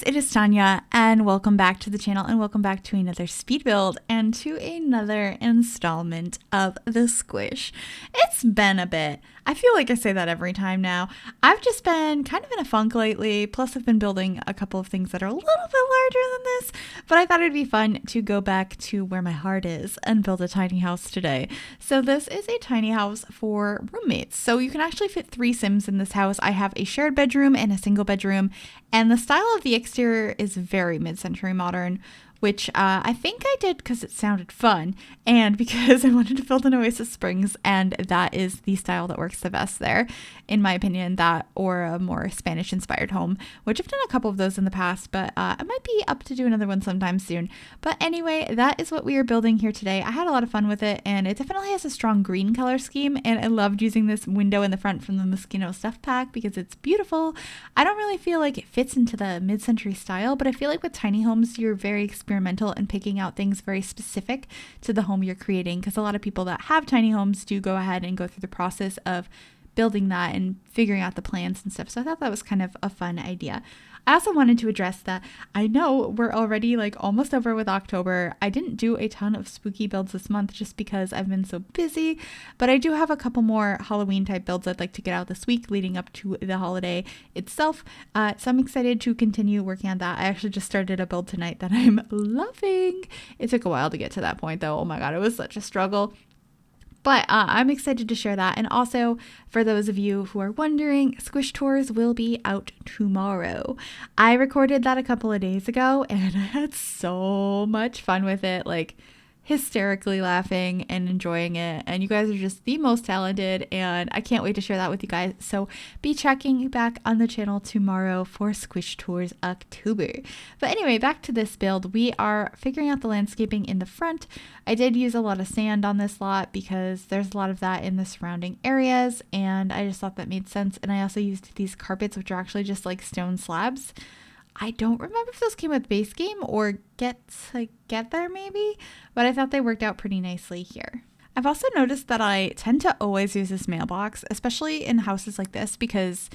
it is Tanya, and welcome back to the channel, and welcome back to another speed build and to another installment of the Squish. It's been a bit. I feel like I say that every time now. I've just been kind of in a funk lately, plus I've been building a couple of things that are a little bit larger than this, but I thought it'd be fun to go back to where my heart is and build a tiny house today. So this is a tiny house for roommates. So you can actually fit 3 Sims in this house. I have a shared bedroom and a single bedroom, and the style of the exterior is very mid-century modern, which I think I did because it sounded fun and because I wanted to build an Oasis Springs, and that is the style that works the best there, in my opinion, that or a more Spanish-inspired home, which I've done a couple of those in the past, but I might be up to do another one sometime soon. But anyway, that is what we are building here today. I had a lot of fun with it, and it definitely has a strong green color scheme, and I loved using this window in the front from the Moschino stuff pack because it's beautiful. I don't really feel like it fits into the mid-century style, but I feel like with tiny homes, you're very experimental and picking out things very specific to the home you're creating, because a lot of people that have tiny homes do go ahead and go through the process of building that and figuring out the plans and stuff. So I thought that was kind of a fun idea. I also wanted to address that I know we're already like almost over with October. I didn't do a ton of spooky builds this month just because I've been so busy, but I do have a couple more Halloween type builds I'd like to get out this week leading up to the holiday itself. So I'm excited to continue working on that. I actually just started a build tonight that I'm loving. It took a while to get to that point though. Oh my God, it was such a struggle. But I'm excited to share that. And also, for those of you who are wondering, Squish Tours will be out tomorrow. I recorded that a couple of days ago, and I had so much fun with it, like hysterically laughing and enjoying it. And you guys are just the most talented, and I can't wait to share that with you guys. So be checking back on the channel tomorrow for Squish Tours October. But anyway, back to this build. We are figuring out the landscaping in the front. I did use a lot of sand on this lot because there's a lot of that in the surrounding areas, and I just thought that made sense. And I also used these carpets, which are actually just like stone slabs. I don't remember if those came with base game or get there maybe, but I thought they worked out pretty nicely here. I've also noticed that I tend to always use this mailbox, especially in houses like this, because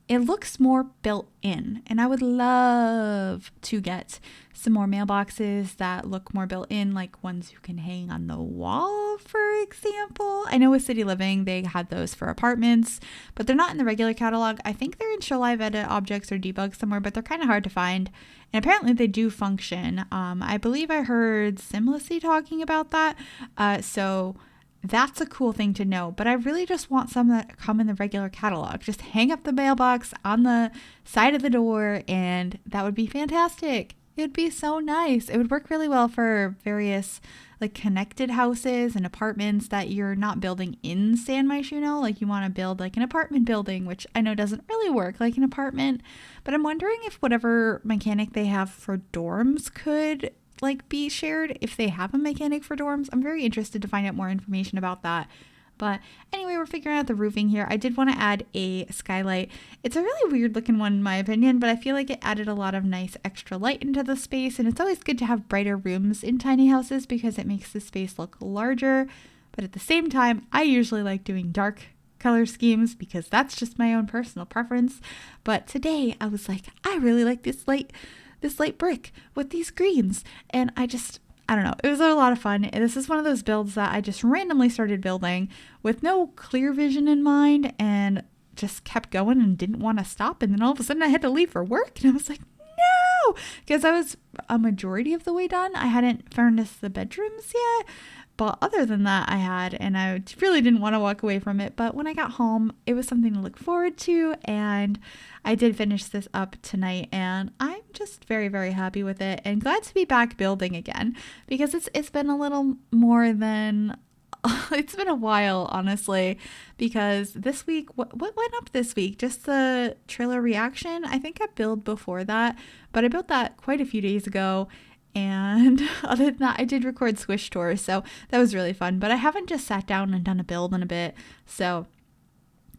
it looks more built in, and I would love to get some more mailboxes that look more built in, like ones you can hang on the wall, for example. I know with City Living, they had those for apartments, but they're not in the regular catalog. I think they're in Show Live Edit Objects or Debug somewhere, but they're kind of hard to find. And apparently they do function. I believe I heard Simlicy talking about that. So that's a cool thing to know, but I really just want some that come in the regular catalog. Just hang up the mailbox on the side of the door, and that would be fantastic. It would be so nice. It would work really well for various like connected houses and apartments that you're not building in San Myshuno. Like you want to build like an apartment building, which I know doesn't really work like an apartment, but I'm wondering if whatever mechanic they have for dorms could like be shared if they have a mechanic for dorms. I'm very interested to find out more information about that. But anyway, we're figuring out the roofing here. I did want to add a skylight. It's a really weird looking one in my opinion, but I feel like it added a lot of nice extra light into the space, and it's always good to have brighter rooms in tiny houses because it makes the space look larger. But at the same time, I usually like doing dark color schemes because that's just my own personal preference. But today I was like, I really like this light brick with these greens, and I don't know. It was a lot of fun. This is one of those builds that I just randomly started building with no clear vision in mind and just kept going and didn't want to stop. And then all of a sudden I had to leave for work, and I was like, no, because I was a majority of the way done. I hadn't furnished the bedrooms yet, but other than that I had, and I really didn't want to walk away from it. But when I got home, it was something to look forward to, and I did finish this up tonight, and I'm just very, very happy with it and glad to be back building again, because it's been a little more than it's been a while, honestly, because this week, what went up this week? Just the trailer reaction. I think I built before that, but I built that quite a few days ago. And other than that, I did record Squish Tours, so that was really fun. But I haven't just sat down and done a build in a bit, so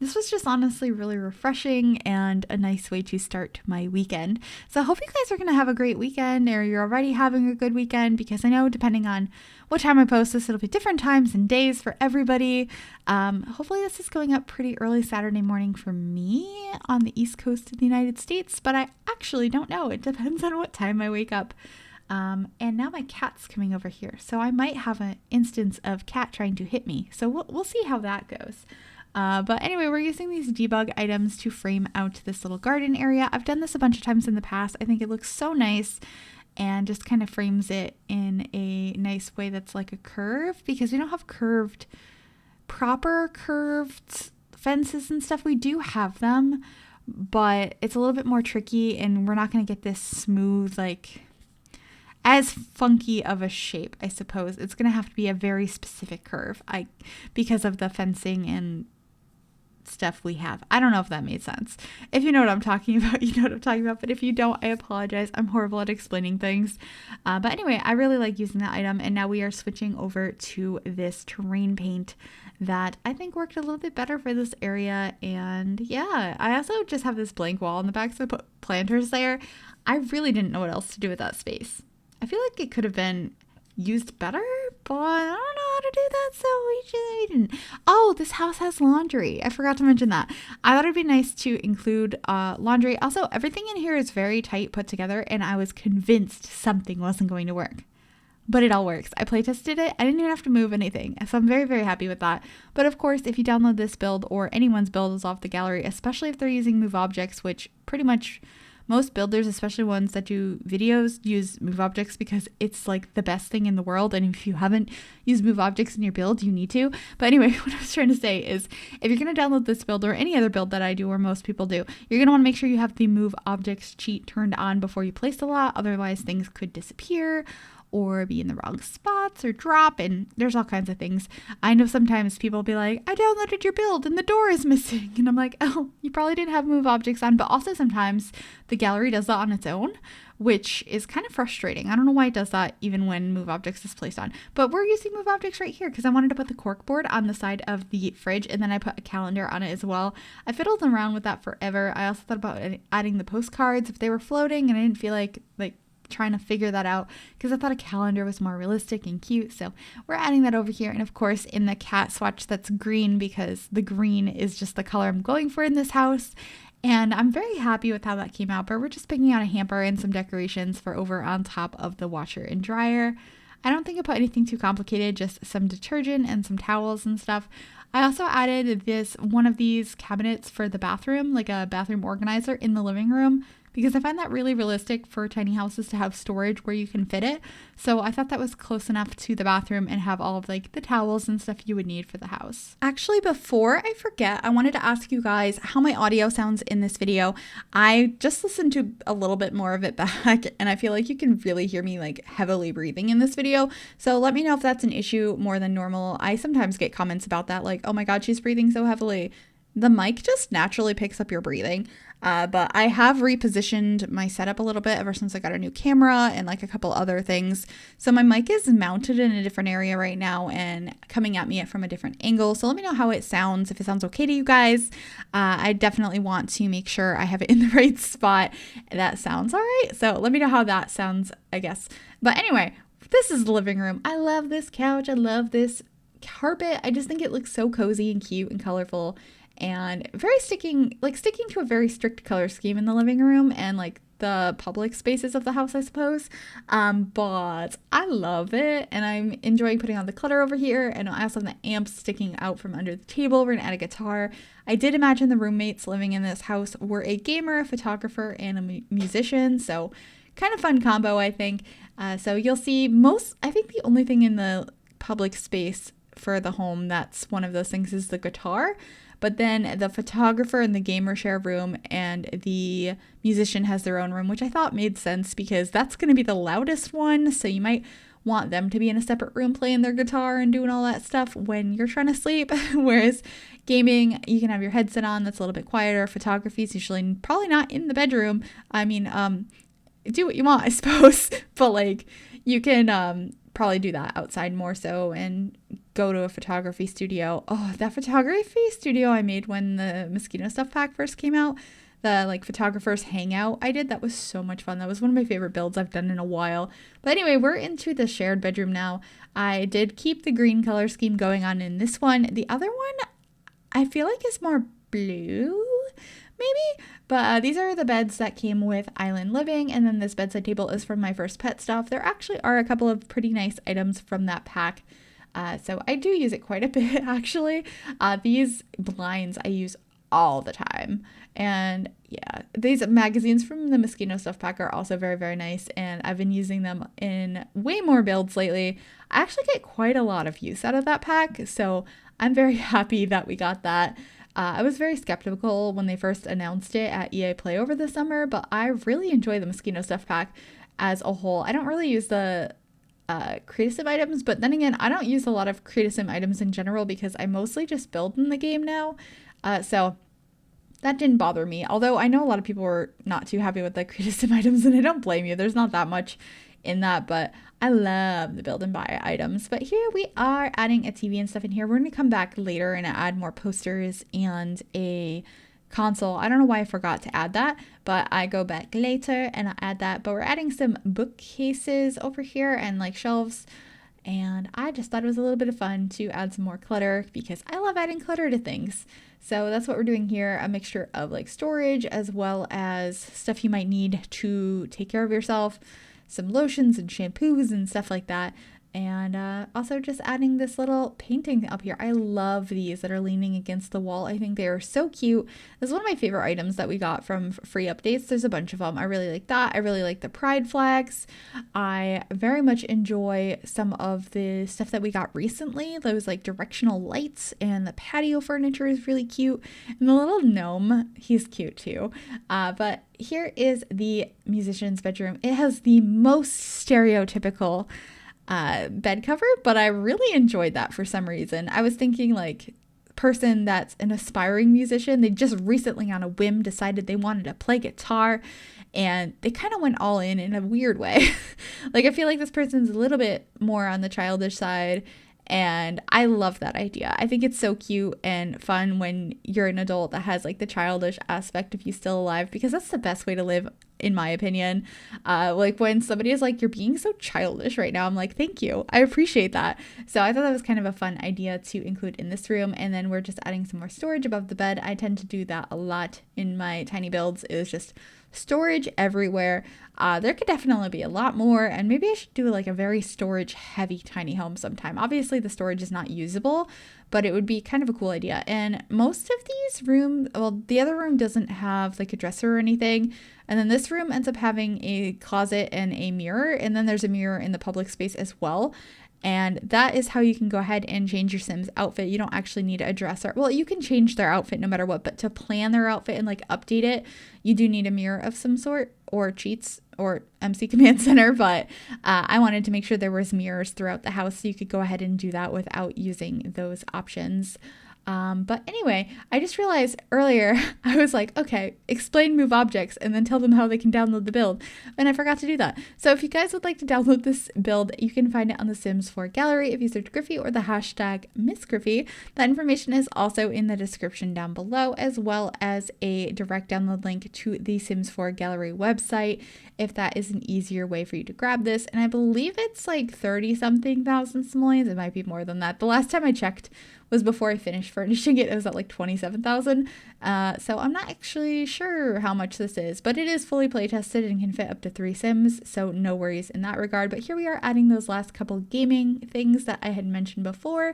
this was just honestly really refreshing and a nice way to start my weekend. So I hope you guys are going to have a great weekend, or you're already having a good weekend, because I know depending on what time I post this, it'll be different times and days for everybody. Hopefully this is going up pretty early Saturday morning for me on the East Coast of the United States, but I actually don't know. It depends on what time I wake up. And now my cat's coming over here, so I might have an instance of cat trying to hit me. So we'll see how that goes. But anyway, we're using these debug items to frame out this little garden area. I've done this a bunch of times in the past. I think it looks so nice and just kind of frames it in a nice way that's like a curve, because we don't have proper curved fences and stuff. We do have them, but it's a little bit more tricky, and we're not going to get this smooth, like as funky of a shape, I suppose. It's going to have to be a very specific curve because of the fencing and stuff we have. I don't know if that made sense. If you know what I'm talking about, you know what I'm talking about. But if you don't, I apologize. I'm horrible at explaining things. But anyway, I really like using that item. And now we are switching over to this terrain paint that I think worked a little bit better for this area. And yeah, I also just have this blank wall in the back, so I put planters there. I really didn't know what else to do with that space. I feel like it could have been used better, but I don't know how to do that, so we didn't. Oh, this house has laundry. I forgot to mention that. I thought it'd be nice to include laundry. Also, everything in here is very tight put together, and I was convinced something wasn't going to work. But it all works. I play tested it. I didn't even have to move anything, so I'm very, very happy with that. But of course, if you download this build, or anyone's build is off the gallery, especially if they're using Move Objects, which pretty much most builders, especially ones that do videos, use Move Objects because it's like the best thing in the world. And if you haven't used Move Objects in your build, you need to. But anyway, what I was trying to say is, if you're going to download this build or any other build that I do, or most people do, you're going to want to make sure you have the Move Objects cheat turned on before you place the lot. Otherwise, things could disappear or be in the wrong spots or drop, and there's all kinds of things. I know sometimes people will be like, I downloaded your build and the door is missing. And I'm like, oh, you probably didn't have Move Objects on. But also sometimes the gallery does that on its own, which is kind of frustrating. I don't know why it does that even when Move Objects is placed on. But we're using Move Objects right here because I wanted to put the corkboard on the side of the fridge, and then I put a calendar on it as well. I fiddled around with that forever. I also thought about adding the postcards if they were floating, and I didn't feel like trying to figure that out because I thought a calendar was more realistic and cute. So we're adding that over here. And of course, in the cat swatch, that's green because the green is just the color I'm going for in this house. And I'm very happy with how that came out, but we're just picking out a hamper and some decorations for over on top of the washer and dryer. I don't think I put anything too complicated, just some detergent and some towels and stuff. I also added one of these cabinets for the bathroom, like a bathroom organizer in the living room, because I find that really realistic for tiny houses to have storage where you can fit it. So I thought that was close enough to the bathroom and have all of like the towels and stuff you would need for the house. Actually, before I forget, I wanted to ask you guys how my audio sounds in this video. I just listened to a little bit more of it back, and I feel like you can really hear me like heavily breathing in this video. So let me know if that's an issue more than normal. I sometimes get comments about that, like, oh my God, she's breathing so heavily. The mic just naturally picks up your breathing. But I have repositioned my setup a little bit ever since I got a new camera and like a couple other things. So my mic is mounted in a different area right now and coming at me from a different angle. So let me know how it sounds, if it sounds okay to you guys. I definitely want to make sure I have it in the right spot. That sounds all right. So let me know how that sounds, I guess. But anyway, this is the living room. I love this couch. I love this carpet. I just think it looks so cozy and cute and colorful. And very sticking to a very strict color scheme in the living room and like the public spaces of the house, I suppose. But I love it, and I'm enjoying putting on the clutter over here. And I also have the amps sticking out from under the table. We're gonna add a guitar. I did imagine the roommates living in this house were a gamer, a photographer, and a musician. So kind of fun combo, I think. So you'll see I think the only thing in the public space for the home that's one of those things is the guitar. But then the photographer and the gamer share a room, and the musician has their own room, which I thought made sense because that's going to be the loudest one. So you might want them to be in a separate room playing their guitar and doing all that stuff when you're trying to sleep. Whereas gaming, you can have your headset on, that's a little bit quieter. Photography is usually probably not in the bedroom. I mean, do what you want, I suppose. But like you can probably do that outside more so, and go to a photography studio. Oh, that photography studio I made when the mosquito stuff pack first came out, the like photographers hangout I did, that was so much fun. That was one of my favorite builds I've done in a while. But anyway, we're into the shared bedroom now. I did keep the green color scheme going on in this one. The other one I feel like is more blue, maybe, but these are the beds that came with Island Living, and then this bedside table is from My First Pet stuff. There actually are a couple of pretty nice items from that pack, so I do use it quite a bit actually. These blinds I use all the time, and yeah, these magazines from the mosquito stuff pack are also very, very nice, and I've been using them in way more builds lately. I actually get quite a lot of use out of that pack, so I'm very happy that we got that. I was very skeptical when they first announced it at EA Play over the summer, but I really enjoy the mosquito stuff pack as a whole. I don't really use the Create a Sim items, but then again, I don't use a lot of Create a Sim items in general because I mostly just build in the game now. So that didn't bother me, although I know a lot of people were not too happy with the Create a Sim items, and I don't blame you. There's not that much in that, but I love the build and buy items. But here we are adding a TV and stuff in here. We're going to come back later and add more posters and a console. I don't know why I forgot to add that, but I go back later and I add that. But we're adding some bookcases over here and like shelves, and I just thought it was a little bit of fun to add some more clutter because I love adding clutter to things. So that's what we're doing here, a mixture of like storage as well as stuff you might need to take care of yourself, some lotions and shampoos and stuff like that. And also just adding this little painting up here. I love these that are leaning against the wall. I think they are so cute. This is one of my favorite items that we got from free updates. There's a bunch of them. I really like that. I really like the pride flags. I very much enjoy some of the stuff that we got recently. Those like directional lights, and the patio furniture is really cute. And the little gnome, he's cute too. But here is the musician's bedroom. It has the most stereotypical bed cover, but I really enjoyed that for some reason. I was thinking like person that's an aspiring musician, they just recently on a whim decided they wanted to play guitar, and they kind of went all in a weird way. Like I feel like this person's a little bit more on the childish side, and I love that idea. I think it's so cute and fun when you're an adult that has like the childish aspect of you still alive, because that's the best way to live, in my opinion. Like when somebody is like, you're being so childish right now, I'm like, thank you, I appreciate that. So I thought that was kind of a fun idea to include in this room. And then we're just adding some more storage above the bed. I tend to do that a lot in my tiny builds, is just storage everywhere. There could definitely be a lot more, and maybe I should do like a very storage heavy tiny home sometime. Obviously the storage is not usable, but it would be kind of a cool idea. And most of these rooms, well, the other room doesn't have like a dresser or anything, and then this room ends up having a closet and a mirror, and then there's a mirror in the public space as well. And that is how you can go ahead and change your Sims outfit. You don't actually need a dresser. Well, you can change their outfit no matter what, but to plan their outfit and like update it, you do need a mirror of some sort, or cheats, or MC Command Center. But I wanted to make sure there was mirrors throughout the house, so you could go ahead and do that without using those options. But anyway, I just realized earlier, I was like, okay, explain move objects and then tell them how they can download the build. And I forgot to do that. So if you guys would like to download this build, you can find it on the Sims 4 gallery if you search Gryphi or the hashtag MsGryphi. That information is also in the description down below, as well as a direct download link to the Sims 4 gallery website, if that is an easier way for you to grab this. And I believe it's like 30 something thousand simoleons. It might be more than that. The last time I checked was before I finished furnishing it. It was at like 27,000. So I'm not actually sure how much this is, but it is fully play tested and can fit up to 3 Sims. So no worries in that regard. But here we are adding those last couple gaming things that I had mentioned before.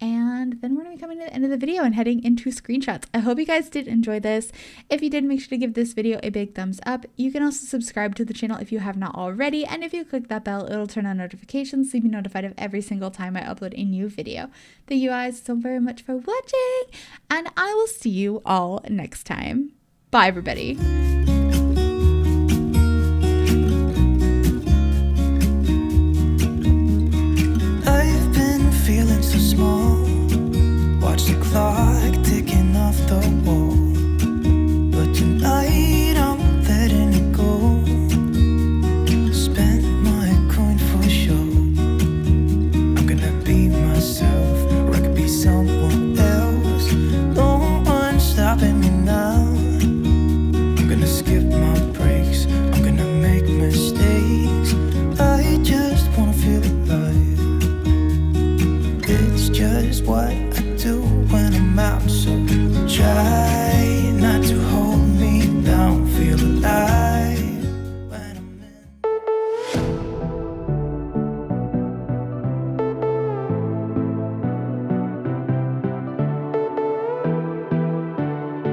And then we're going to be coming to the end of the video and heading into screenshots. I hope you guys did enjoy this. If you did, make sure to give this video a big thumbs up. You can also subscribe to the channel if you have not already. And if you click that bell, it'll turn on notifications so you'll be notified of every single time I upload a new video. Thank you guys so very much for watching, and I will see you all next time. Bye, everybody. Feeling so small, watch the clock ticking off the wall, but tonight I'm letting it go. Spend my coin for sure, I'm gonna be myself. what I do when I'm out. So try